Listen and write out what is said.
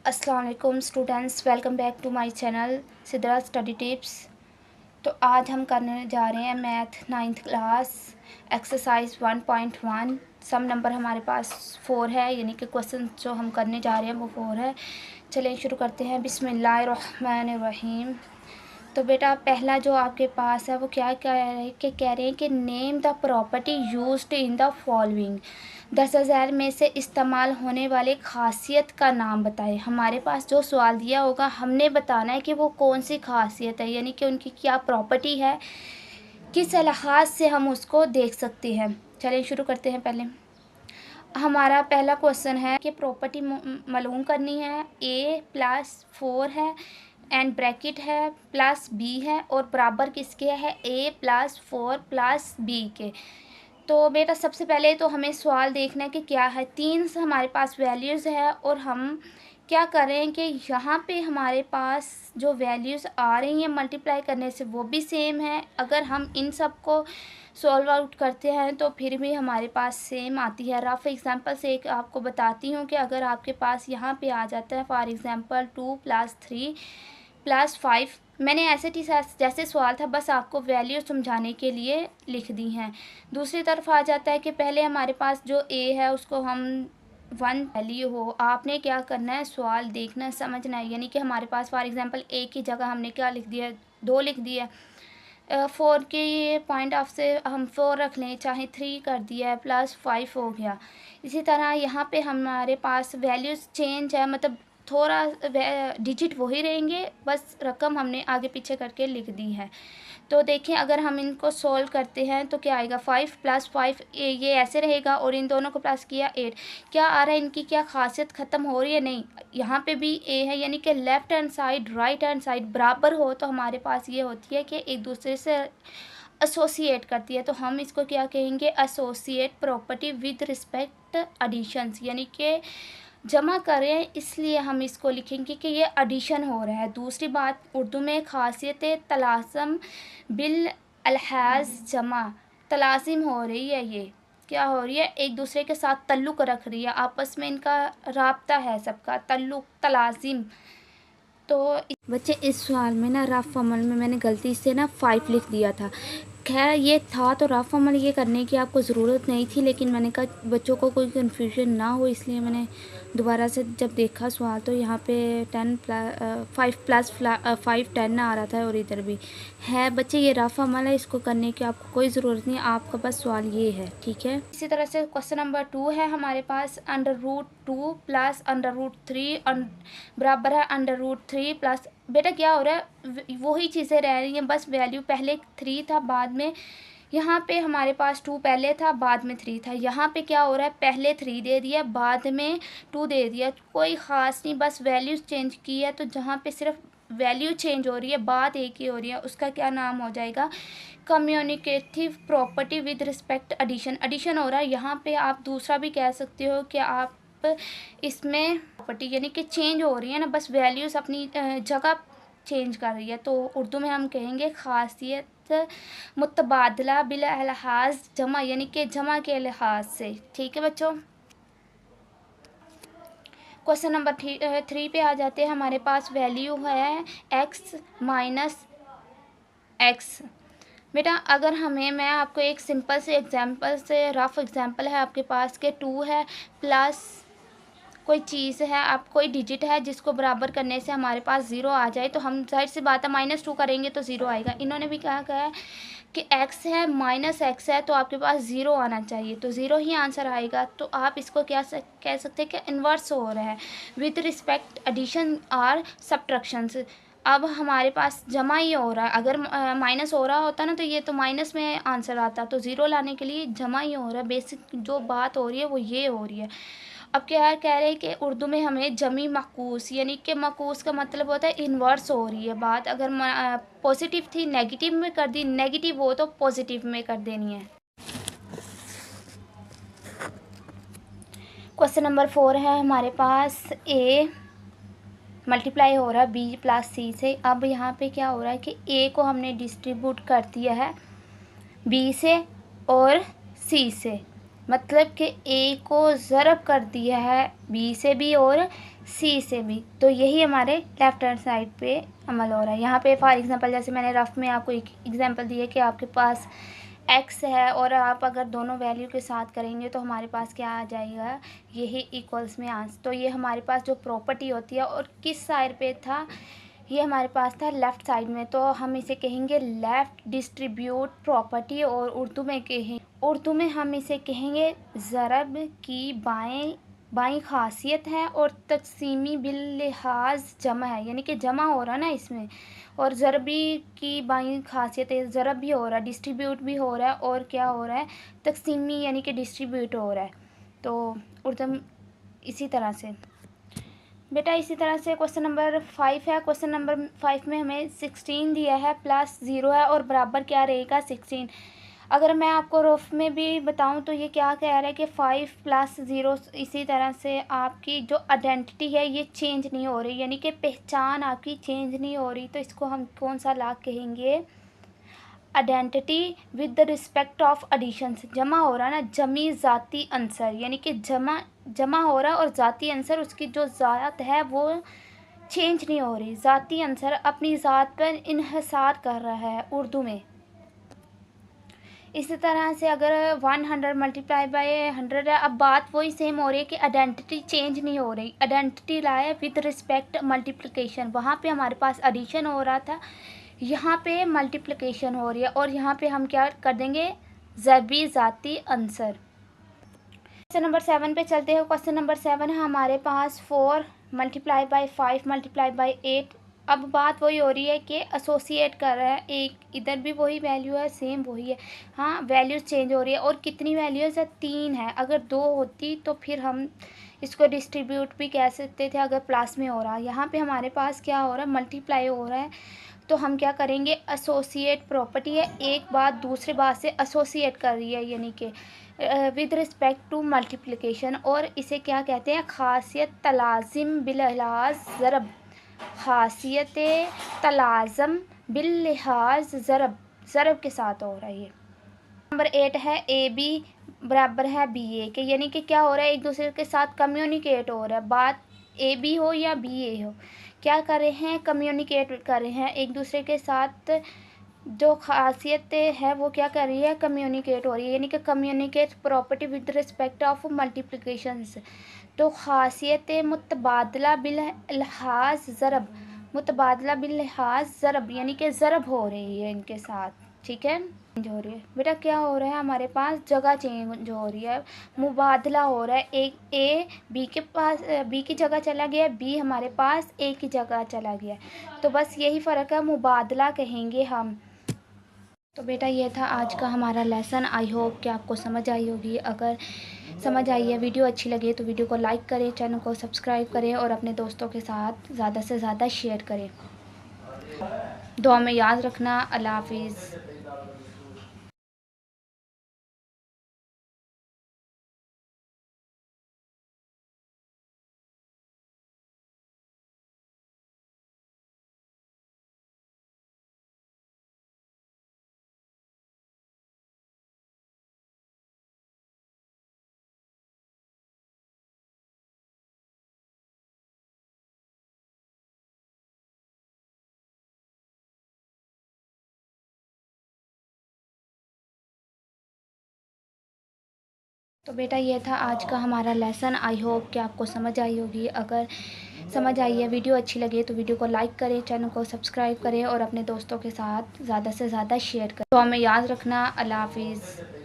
अस्सलाम वालेकुम students, welcome back to my channel Sidra study tips. तो आज हम करने जा रहे हैं math 9th class exercise 1.1। Sum number हमारे पास 4 है, यानी कि क्वेश्चन जो हम करने जा रहे हैं वो 4 है। चलिए शुरू करते हैं। बिस्मिल्लाहिर्रहमानिर्रहीम। तो बेटा पहला जो आपके पास है वो क्या कह रहे हैं कि name the property used in the following. 10,000 में से इस्तेमाल होने वाले खासियत का नाम बताएं। हमारे पास जो सवाल दिया होगा हमने बताना है कि वो कौन सी खासियत है, यानी कि उनकी क्या प्रॉपर्टी है, किस लिहाज से हम उसको देख सकते हैं। चलिए शुरू करते हैं। पहले हमारा पहला क्वेश्चन है कि प्रॉपर्टी मालूम करनी है। a+4 है एंड ब्रैकेट है प्लस b है और बराबर किसके है, a+4 प्लस b के। तो बेटा सबसे पहले तो हमें सवाल देखना है कि क्या है। 3 हमारे पास वैल्यूज़ है और हम क्या कर रहे हैं कि यहाँ पे हमारे पास जो वैल्यूज़ आ रही हैं मल्टीप्लाई करने से वो भी सेम है। अगर हम इन सब को सॉल्व आउट करते हैं तो फिर भी हमारे पास सेम आती है। रफ एग्जांपल से एक आपको बताती हूँ कि अगर आपके पास यहाँ पे आ जाता है फॉर एग्जांपल 2 + 3 + 5, मैंने ऐसे जैसे सवाल था बस आपको वैल्यू समझाने के लिए लिख दी हैं। दूसरी तरफ आ जाता है कि पहले हमारे पास जो a है उसको हम 1 वैल्यू हो, आपने क्या करना है सवाल देखना समझना है। यानी कि हमारे पास फॉर एग्जांपल a की जगह हमने क्या लिख दिया, 2 लिख दिया। 4 के पॉइंट ऑफ से हम 4 रख लें, चाहे 3 कर दिया है, +5 हो गया। इसी तरह यहाँ पे हमारे पास वैल्यूज़ चेंज है, मतलब थोड़ा डिजिट वही रहेंगे, बस रकम हमने आगे पीछे करके लिख दी है। तो देखिए अगर हम इनको सोल्व करते हैं तो क्या आएगा, 5 + 5 ये ऐसे रहेगा और इन दोनों को प्लस किया 8। क्या आ रहा है, इनकी क्या खासियत ख़त्म हो रही है, नहीं। यहाँ पे भी a है, यानी कि left hand side right hand side बराबर हो तो हमारे पास ये होती है कि एक दूसरे से एसोसिएट करती है। तो हम इसको क्या कहेंगे, associate property with respect additions, यानी कि जमा करें, इसलिए हम इसको लिखेंगे कि ये एडिशन हो रहा है। दूसरी बात, उर्दू में खासियत तलासम बिल अलहाज जमा, तलाजिम हो रही है, ये क्या हो रही है, एक दूसरे के साथ तल्लुक़ रख रही है, आपस में इनका राब्ता है, सबका तल्लुक़ तलाजिम। तो बच्चे इस सवाल में ना रफ अमल में मैंने गलती से ना 5 लिख दिया था। खैर ये था तो रफ अमल ये करने की आपको ज़रूरत नहीं थी, लेकिन मैंने कहा बच्चों को कोई कन्फ्यूजन ना हो, इसलिए मैंने दोबारा से जब देखा सवाल तो यहाँ पे 5 + 5 10 आ रहा था और इधर भी है। बच्चे ये रफ अमल है, इसको करने की आपको कोई ज़रूरत नहीं, आपका बस सवाल ये है, ठीक है। इसी तरह से क्वेश्चन नंबर 2 है हमारे पास, √2 + √3 बराबर है √3 प्लस। बेटा क्या हो रहा है, वही चीज़ें रह रही हैं, बस वैल्यू पहले 3 था, बाद में यहाँ पे हमारे पास 2 पहले था, बाद में 3 था। यहाँ पे क्या हो रहा है, पहले 3 दे दिया, बाद में 2 दे दिया, कोई ख़ास नहीं, बस वैल्यूज़ चेंज की है। तो जहाँ पे सिर्फ वैल्यू चेंज हो रही है, बात एक ही हो रही है, उसका क्या नाम हो जाएगा, communicative property with respect addition. Addition हो रहा है, यहाँ पे आप दूसरा भी कह सकते हो कि आप इसमें प्रॉपर्टी यानी कि चेंज हो रही है ना, बस वैल्यूज़ अपनी जगह चेंज कर रही है। तो उर्दू में हम कहेंगे खासियत मुतबादला बिल लिहाज जमा, यानी कि जमा के लिहाज से, ठीक है बच्चों। क्वेश्चन नंबर 3 पे आ जाते हैं। हमारे पास वैल्यू है x - x। बेटा अगर मैं आपको एक सिंपल से एग्जांपल से, रफ एग्जांपल है आपके पास के 2 है प्लस कोई चीज़ है, आप कोई डिजिट है जिसको बराबर करने से हमारे पास 0 आ जाए, तो हम जाहिर सी बात है -2 करेंगे तो 0 आएगा। इन्होंने भी कहा है कि x है -x है तो आपके पास 0 आना चाहिए, तो 0 ही आंसर आएगा। तो आप इसको क्या कह सकते हैं कि इन्वर्स हो रहा है विद रिस्पेक्ट एडिशन और सब्ट्रैक्शंस। अब हमारे पास जमा ही हो रहा है, अगर माइनस हो रहा होता ना तो ये तो माइनस में आंसर आता, तो 0 लाने के लिए जमा ही हो रहा है। बेसिक जो बात हो रही है वो ये हो रही है। अब क्या कह रहे हैं कि उर्दू में हमें जमी मकूस, यानी कि मकूस का मतलब होता है इन्वर्स हो रही है बात। अगर पॉजिटिव थी नेगेटिव में कर दी, नेगेटिव हो तो पॉजिटिव में कर देनी है। क्वेश्चन नंबर 4 है हमारे पास, a मल्टीप्लाई हो रहा है b + c से। अब यहाँ पे क्या हो रहा है कि a को हमने डिस्ट्रीब्यूट कर दिया है b से और c से, मतलब कि ए को ज़रब कर दिया है बी से भी और सी से भी। तो यही हमारे लेफ्ट हैंड साइड पे अमल हो रहा है। यहाँ पे फॉर एग्जांपल जैसे मैंने रफ में आपको एक एग्जांपल दिया कि आपके पास एक्स है और आप अगर दोनों वैल्यू के साथ करेंगे तो हमारे पास क्या आ जाएगा, यही इक्वल्स में आंसर। तो ये हमारे पास जो प्रॉपर्टी होती है और किस साइड पे था, ये हमारे पास था लेफ़्ट साइड में। तो हम इसे कहेंगे लेफ़्ट डिस्ट्रीब्यूट प्रॉपर्टी, और उर्दू में हम इसे कहेंगे ज़रब की बाएं खासियत है और तकसीमी बिल लिहाज जमा है, यानी कि जमा हो रहा है ना इसमें। और ज़रबी की बाएं खासियत है, ज़रब भी हो रहा है, डिस्ट्रीब्यूट भी हो रहा है, और क्या हो रहा है, तकसीमी यानी कि डिस्ट्रीब्यूट हो रहा है। तो उर्दू इसी तरह से बेटा, इसी तरह से क्वेश्चन नंबर 5 है। क्वेश्चन नंबर 5 में हमें 16 दिया है, प्लस 0 है और बराबर क्या रहेगा 16। अगर मैं आपको रफ में भी बताऊं तो ये क्या कह रहा है कि 5 + 0, इसी तरह से आपकी जो आइडेंटिटी है ये चेंज नहीं हो रही, यानी कि पहचान आपकी चेंज नहीं हो रही। तो इसको हम कौन सा लॉ कहेंगे, identity with the respect of addition. जमा हो रहा है ना, जमी ज़ाती अंसर, यानी कि जमा हो रहा है और ज़ाती अंसर उसकी जो ज़ात है वो चेंज नहीं हो रही। ज़ाती अंसर अपनी ज़ात पर इन्हिसार कर रहा है उर्दू में। इसी तरह से अगर 100 × 100 है, अब बात वही सेम हो रही है कि आइडेंटिटी चेंज नहीं हो रही। आइडेंटिटी लाए विद रिस्पेक्ट मल्टीप्लिकेशन, वहाँ पे हमारे पास एडिशन हो रहा था, यहाँ पे मल्टीप्लिकेशन हो रही है, और यहाँ पे हम क्या कर देंगे, ज़रबी ज़ाती अंसर। क्वेश्चन नंबर 7 पे चलते हैं। क्वेश्चन नंबर 7 है हमारे पास 4 × 5 × 8। अब बात वही हो रही है कि एसोसिएट कर रहा है, एक इधर भी वही वैल्यू है, सेम वही है। हाँ, वैल्यूज चेंज हो रही है, और कितनी वैल्यूज है, 3 है। अगर 2 होती तो फिर हम इसको डिस्ट्रीब्यूट भी कह सकते थे अगर प्लस में हो रहा है। यहाँ पे हमारे पास क्या हो रहा है, मल्टीप्लाई हो रहा है। तो हम क्या करेंगे, एसोसिएट प्रॉपर्टी है, एक बात दूसरे बात से एसोसिएट कर रही है, यानी कि विद रिस्पेक्ट टू मल्टीप्लिकेशन। और इसे क्या कहते हैं, खासियत तलाजिम बिलहाज ज़रब, खासियत तलाज़म बिल लिहाज ज़रब, ज़रब के साथ हो रहा है ये। नंबर 8 है ए बी बराबर है बी ए के, यानी कि क्या हो रहा है, एक दूसरे के साथ कम्युनिकेट हो रहा है। बात ए बी हो या बी ए हो, क्या कर रहे हैं, कम्युनिकेट कर रहे हैं एक दूसरे के साथ। जो खासियत है वो क्या कर रही है, कम्युनिकेट हो रही है, यानी कि communicate property with respect of multiplication. तो खासियत मुतबादला बिल लिहाज ज़रब, मुतबादला बिल लिहाज ज़रब, यानी कि ज़रब हो रही है इनके साथ, ठीक है, चेंज हो रही है। बेटा क्या हो रहा है, हमारे पास जगह चेंज हो रही है, मुबादला हो रहा है। एक ए बी के पास बी की जगह चला गया, बी हमारे पास ए की जगह चला गया। तो बस यही फ़र्क है, मुबादला कहेंगे हम। तो बेटा ये था आज का हमारा लेसन। आई होप कि आपको समझ आई होगी। अगर समझ आई है, वीडियो अच्छी लगे तो वीडियो को लाइक करें, चैनल को सब्सक्राइब करें और अपने दोस्तों के साथ ज़्यादा से ज़्यादा शेयर करें। दुआ में याद रखना। अल्लाह हाफिज़। तो बेटा ये था आज का हमारा लेसन। आई होप कि आपको समझ आई होगी। अगर समझ आई है, वीडियो अच्छी लगे तो वीडियो को लाइक करें, चैनल को सब्सक्राइब करें और अपने दोस्तों के साथ ज़्यादा से ज़्यादा शेयर करें। तो हमें याद रखना। अल्लाह हाफिज़।